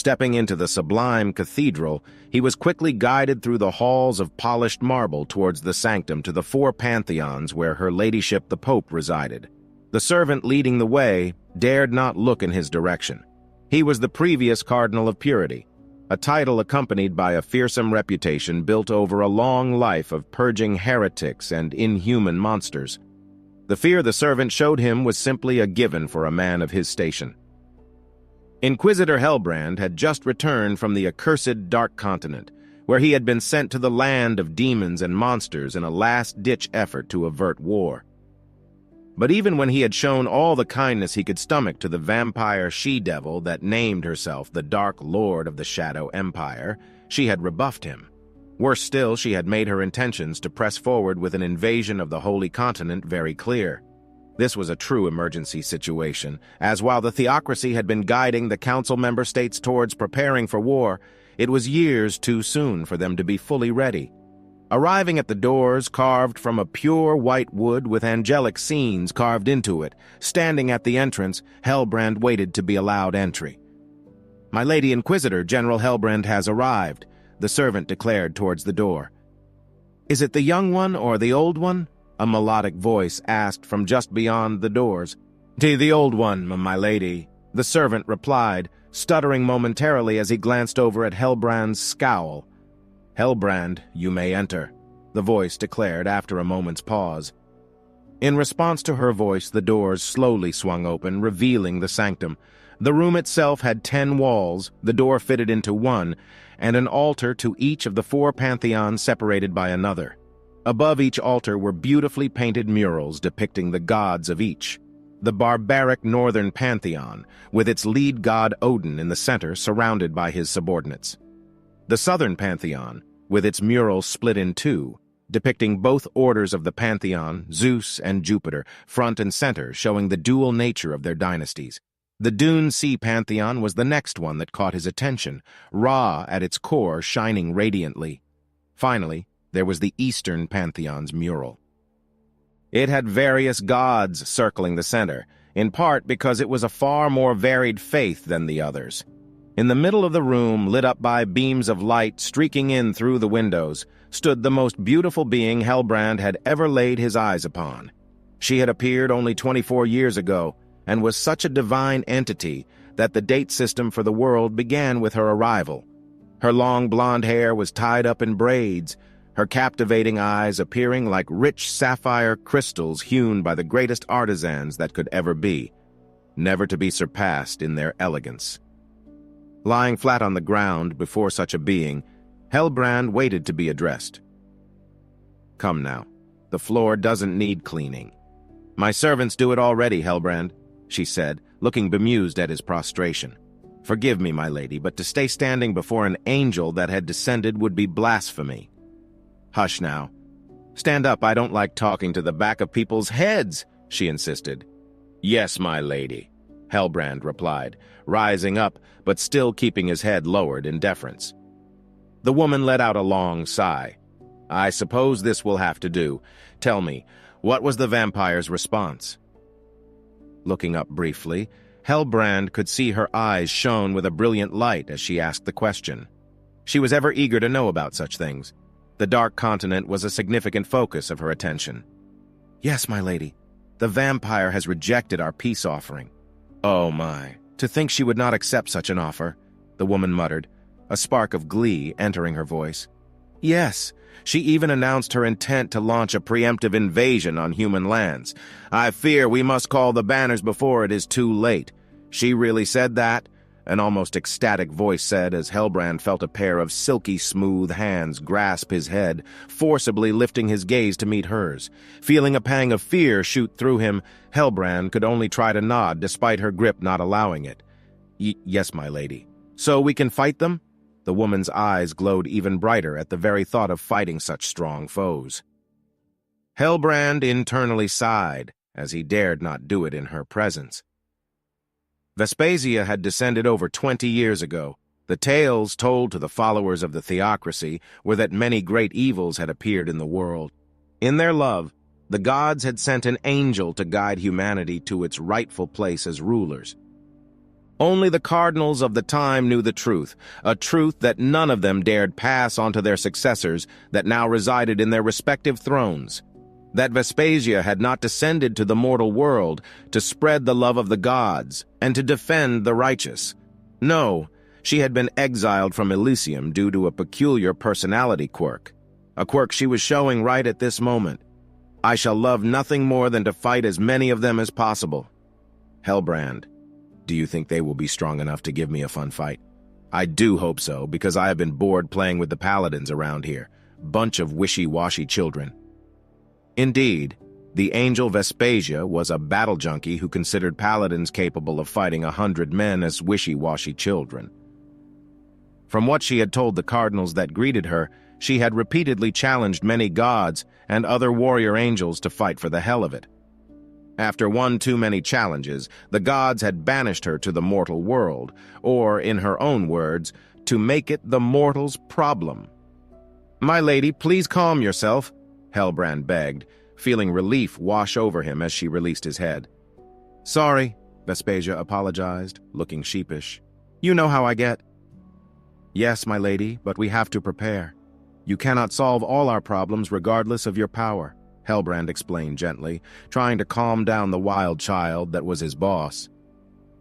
Stepping into the sublime cathedral, he was quickly guided through the halls of polished marble towards the sanctum to the four pantheons where her Ladyship the Pope resided. The servant leading the way dared not look in his direction. He was the previous Cardinal of Purity, a title accompanied by a fearsome reputation built over a long life of purging heretics and inhuman monsters. The fear the servant showed him was simply a given for a man of his station. Inquisitor Helbrand had just returned from the accursed Dark Continent, where he had been sent to the land of demons and monsters in a last-ditch effort to avert war. But even when he had shown all the kindness he could stomach to the vampire she-devil that named herself the Dark Lord of the Shadow Empire, she had rebuffed him. Worse still, she had made her intentions to press forward with an invasion of the Holy Continent very clear. This was a true emergency situation, as while the theocracy had been guiding the council member states towards preparing for war, it was years too soon for them to be fully ready. Arriving at the doors carved from a pure white wood with angelic scenes carved into it, standing at the entrance, Helbrand waited to be allowed entry. "My Lady Inquisitor, General Helbrand has arrived," the servant declared towards the door. "Is it the young one or the old one?" a melodic voice asked from just beyond the doors. The old one, my lady," the servant replied, stuttering momentarily as he glanced over at Helbrand's scowl. "Helbrand, you may enter," the voice declared after a moment's pause. In response to her voice, the doors slowly swung open, revealing the sanctum. The room itself had 10 walls, the door fitted into one, and an altar to each of the 4 pantheons separated by another. Above each altar were beautifully painted murals depicting the gods of each. The barbaric northern pantheon, with its lead god Odin in the center surrounded by his subordinates. The southern pantheon, with its murals split in 2, depicting both orders of the pantheon, Zeus and Jupiter, front and center, showing the dual nature of their dynasties. The Dune Sea pantheon was the next one that caught his attention, Ra at its core shining radiantly. Finally, there was the Eastern Pantheon's mural. It had various gods circling the center, in part because it was a far more varied faith than the others. In the middle of the room, lit up by beams of light streaking in through the windows, stood the most beautiful being Helbrand had ever laid his eyes upon. She had appeared only 24 years ago, and was such a divine entity that the date system for the world began with her arrival. Her long blonde hair was tied up in braids, her captivating eyes appearing like rich sapphire crystals hewn by the greatest artisans that could ever be, never to be surpassed in their elegance. Lying flat on the ground before such a being, Helbrand waited to be addressed. "Come now, the floor doesn't need cleaning." "My servants do it already, Helbrand," she said, looking bemused at his prostration. "Forgive me, my lady, but to stay standing before an angel that had descended would be blasphemy." "Hush now. Stand up, I don't like talking to the back of people's heads," she insisted. "Yes, my lady," Helbrand replied, rising up, but still keeping his head lowered in deference. The woman let out a long sigh. "I suppose this will have to do. Tell me, what was the vampire's response?" Looking up briefly, Helbrand could see her eyes shone with a brilliant light as she asked the question. She was ever eager to know about such things. The Dark Continent was a significant focus of her attention. "Yes, my lady. The vampire has rejected our peace offering." "Oh my, to think she would not accept such an offer," the woman muttered, a spark of glee entering her voice. "Yes, she even announced her intent to launch a preemptive invasion on human lands. I fear we must call the banners before it is too late." "She really said that?" an almost ecstatic voice said as Helbrand felt a pair of silky smooth hands grasp his head, forcibly lifting his gaze to meet hers. Feeling a pang of fear shoot through him, Helbrand could only try to nod despite her grip not allowing it. Yes, my lady. So we can fight them?" The woman's eyes glowed even brighter at the very thought of fighting such strong foes. Helbrand internally sighed, as he dared not do it in her presence. Vespasia had descended over 20 years ago. The tales told to the followers of the theocracy were that many great evils had appeared in the world. In their love, the gods had sent an angel to guide humanity to its rightful place as rulers. Only the cardinals of the time knew the truth, a truth that none of them dared pass on to their successors that now resided in their respective thrones. That Vespasia had not descended to the mortal world to spread the love of the gods and to defend the righteous. No, she had been exiled from Elysium due to a peculiar personality quirk, a quirk she was showing right at this moment. I shall love nothing more than to fight as many of them as possible. Helbrand, do you think they will be strong enough to give me a fun fight? I do hope so, because I have been bored playing with the paladins around here. Bunch of wishy-washy children. Indeed, the angel Vespasia was a battle junkie who considered paladins capable of fighting 100 men as wishy-washy children. From what she had told the cardinals that greeted her, she had repeatedly challenged many gods and other warrior angels to fight for the hell of it. After one too many challenges, the gods had banished her to the mortal world, or, in her own words, to make it the mortal's problem. "My lady, please calm yourself," Helbrand begged, feeling relief wash over him as she released his head. "Sorry," Vespasia apologized, looking sheepish. "You know how I get." "Yes, my lady, but we have to prepare. You cannot solve all our problems regardless of your power," Helbrand explained gently, trying to calm down the wild child that was his boss.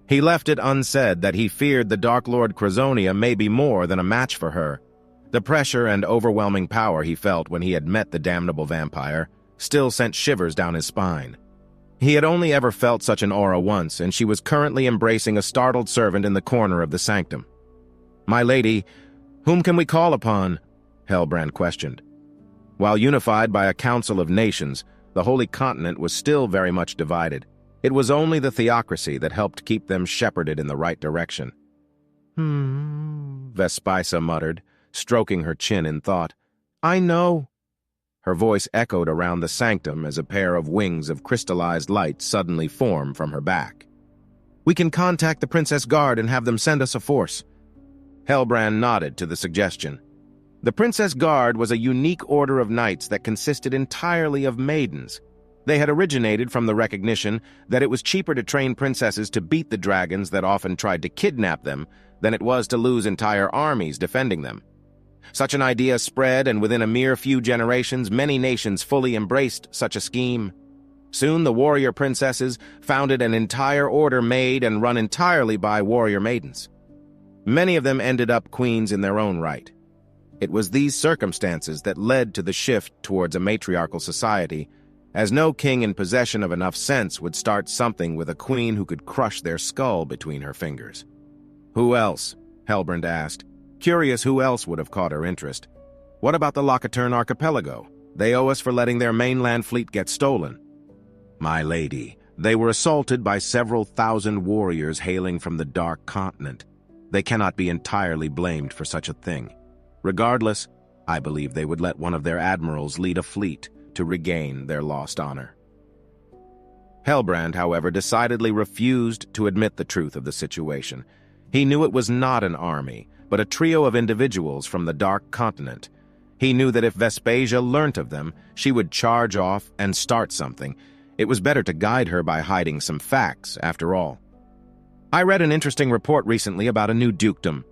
He left it unsaid that he feared the Dark Lord Crazonia may be more than a match for her. The pressure and overwhelming power he felt when he had met the damnable vampire still sent shivers down his spine. He had only ever felt such an aura once, and she was currently embracing a startled servant in the corner of the sanctum. "My lady, whom can we call upon?" Helbrand questioned. While unified by a council of nations, the Holy Continent was still very much divided. It was only the theocracy that helped keep them shepherded in the right direction. Vespasia muttered, stroking her chin in thought. "I know." Her voice echoed around the sanctum as a pair of wings of crystallized light suddenly formed from her back. "We can contact the Princess Guard and have them send us a force." Helbrand nodded to the suggestion. The Princess Guard was a unique order of knights that consisted entirely of maidens. They had originated from the recognition that it was cheaper to train princesses to beat the dragons that often tried to kidnap them than it was to lose entire armies defending them. Such an idea spread, and within a mere few generations, many nations fully embraced such a scheme. Soon the warrior princesses founded an entire order made and run entirely by warrior maidens. Many of them ended up queens in their own right. It was these circumstances that led to the shift towards a matriarchal society, as no king in possession of enough sense would start something with a queen who could crush their skull between her fingers. "Who else?" Helbrand asked, curious who else would have caught her interest. "What about the Locaturn Archipelago? They owe us for letting their mainland fleet get stolen." "My lady, they were assaulted by several thousand warriors hailing from the Dark Continent. They cannot be entirely blamed for such a thing. Regardless, I believe they would let one of their admirals lead a fleet to regain their lost honor." Helbrand, however, decidedly refused to admit the truth of the situation. He knew it was not an army, but a trio of individuals from the Dark Continent. He knew that if Vespasia learnt of them, she would charge off and start something. It was better to guide her by hiding some facts, after all. "I read an interesting report recently about a new dukedom,"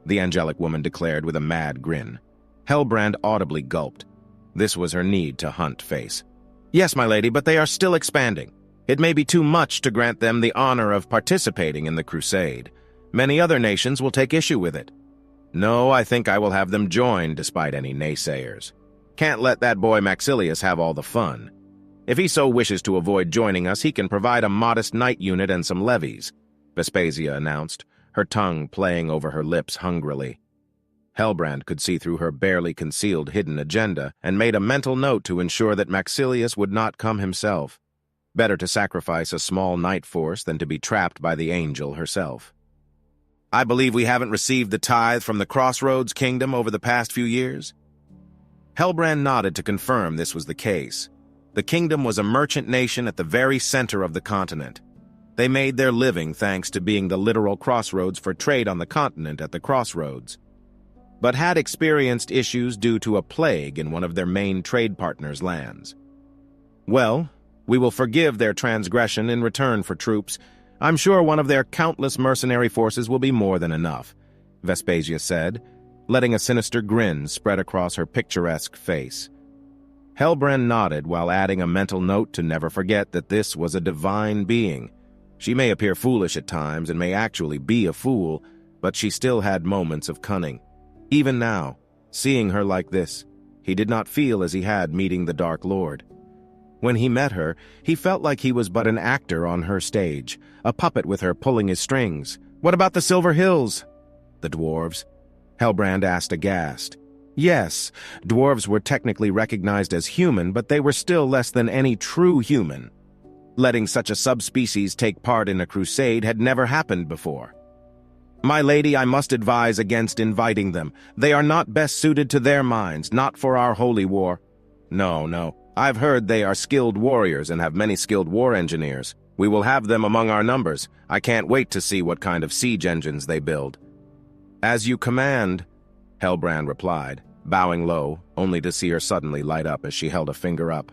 the angelic woman declared with a mad grin. Helbrand audibly gulped. This was her need to hunt face. "Yes, my lady, but they are still expanding. It may be too much to grant them the honor of participating in the Crusade. Many other nations will take issue with it. No, I think I will have them join despite any naysayers. Can't let that boy Maxilius have all the fun. If he so wishes to avoid joining us, he can provide a modest knight unit and some levies," Vespasia announced, her tongue playing over her lips hungrily. Helbrand could see through her barely concealed hidden agenda and made a mental note to ensure that Maxilius would not come himself. Better to sacrifice a small knight force than to be trapped by the angel herself. "I believe we haven't received the tithe from the Crossroads Kingdom over the past few years?" Helbrand nodded to confirm this was the case. The kingdom was a merchant nation at the very center of the continent. They made their living thanks to being the literal crossroads for trade on the continent at the crossroads, but had experienced issues due to a plague in one of their main trade partners' lands. "Well, we will forgive their transgression in return for troops. I'm sure one of their countless mercenary forces will be more than enough, Vespasia said, letting a sinister grin spread across her picturesque face. Helbrand nodded while adding a mental note to never forget that this was a divine being. She may appear foolish at times and may actually be a fool, but she still had moments of cunning. Even now, seeing her like this, he did not feel as he had meeting the Dark Lord. When he met her, he felt like he was but an actor on her stage, a puppet with her pulling his strings. What about the Silver Hills? The dwarves? Helbrand asked aghast. Yes, dwarves were technically recognized as human, but they were still less than any true human. Letting such a subspecies take part in a crusade had never happened before. My lady, I must advise against inviting them. They are not best suited to their minds, not for our holy war. No. I've heard they are skilled warriors and have many skilled war engineers. We will have them among our numbers. I can't wait to see what kind of siege engines they build. As you command, Helbrand replied, bowing low, only to see her suddenly light up as she held a finger up.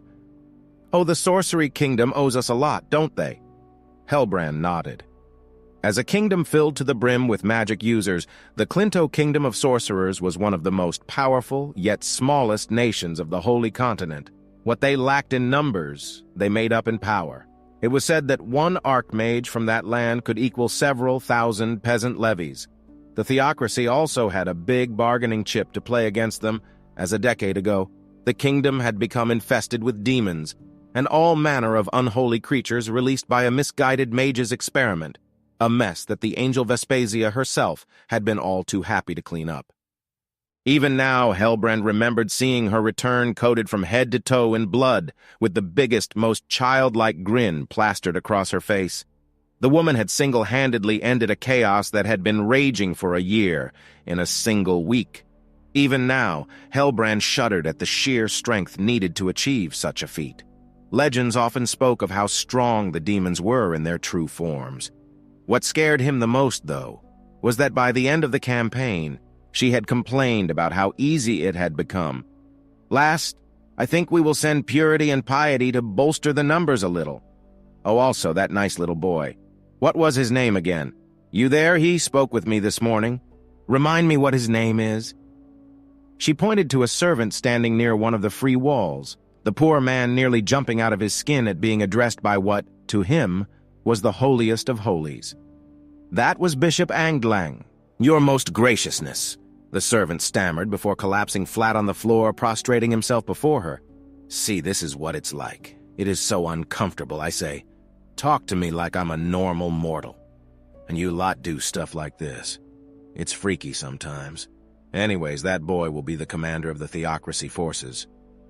Oh, the Sorcery Kingdom owes us a lot, don't they? Helbrand nodded. As a kingdom filled to the brim with magic users, the Clinto Kingdom of Sorcerers was one of the most powerful, yet smallest nations of the Holy Continent. What they lacked in numbers, they made up in power. It was said that one archmage from that land could equal several thousand peasant levies. The theocracy also had a big bargaining chip to play against them, as a decade ago, the kingdom had become infested with demons, and all manner of unholy creatures released by a misguided mage's experiment, a mess that the angel Vespasia herself had been all too happy to clean up. Even now, Helbrand remembered seeing her return coated from head to toe in blood, with the biggest, most childlike grin plastered across her face. The woman had single-handedly ended a chaos that had been raging for a year, in a single week. Even now, Helbrand shuddered at the sheer strength needed to achieve such a feat. Legends often spoke of how strong the demons were in their true forms. What scared him the most, though, was that by the end of the campaign, she had complained about how easy it had become. Last, I think we will send Purity and Piety to bolster the numbers a little. Oh, also, that nice little boy. What was his name again? You there? He spoke with me this morning. Remind me what his name is. She pointed to a servant standing near one of the free walls, the poor man nearly jumping out of his skin at being addressed by what, to him, was the holiest of holies. That was Bishop Angdlang. Your most graciousness, the servant stammered before collapsing flat on the floor, prostrating himself before her. See, this is what it's like. It is so uncomfortable, I say. Talk to me like I'm a normal mortal. And you lot do stuff like this. It's freaky sometimes. Anyways, that boy will be the commander of the theocracy forces.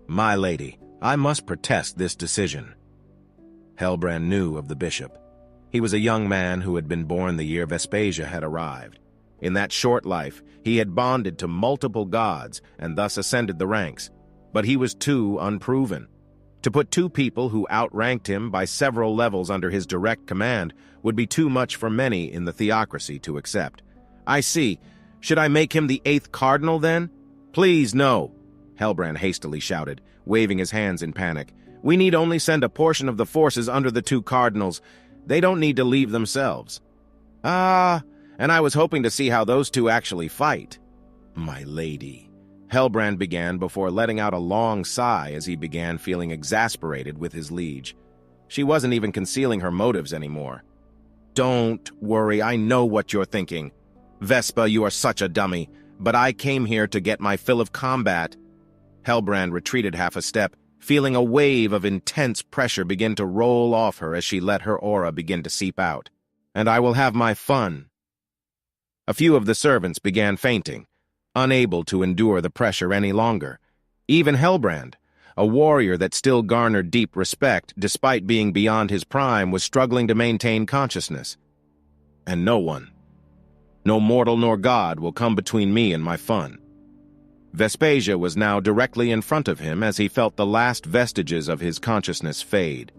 My lady, I must protest this decision. Helbrand knew of the bishop. He was a young man who had been born the year Vespasia had arrived. In that short life, he had bonded to multiple gods and thus ascended the ranks, but he was too unproven. To put two people who outranked him by several levels under his direct command would be too much for many in the theocracy to accept. I see. Should I make him the 8th cardinal, then? Please, no, Helbrand hastily shouted, waving his hands in panic. We need only send a portion of the forces under the 2 cardinals. They don't need to leave themselves. And I was hoping to see how those 2 actually fight. My lady, Helbrand began before letting out a long sigh as he began feeling exasperated with his liege. She wasn't even concealing her motives anymore. Don't worry, I know what you're thinking. Vespa, you are such a dummy, but I came here to get my fill of combat. Helbrand retreated half a step, feeling a wave of intense pressure begin to roll off her as she let her aura begin to seep out. And I will have my fun. A few of the servants began fainting, unable to endure the pressure any longer. Even Helbrand, a warrior that still garnered deep respect despite being beyond his prime, was struggling to maintain consciousness. And no one, no mortal nor god, will come between me and my fun. Vespasia was now directly in front of him as he felt the last vestiges of his consciousness fade.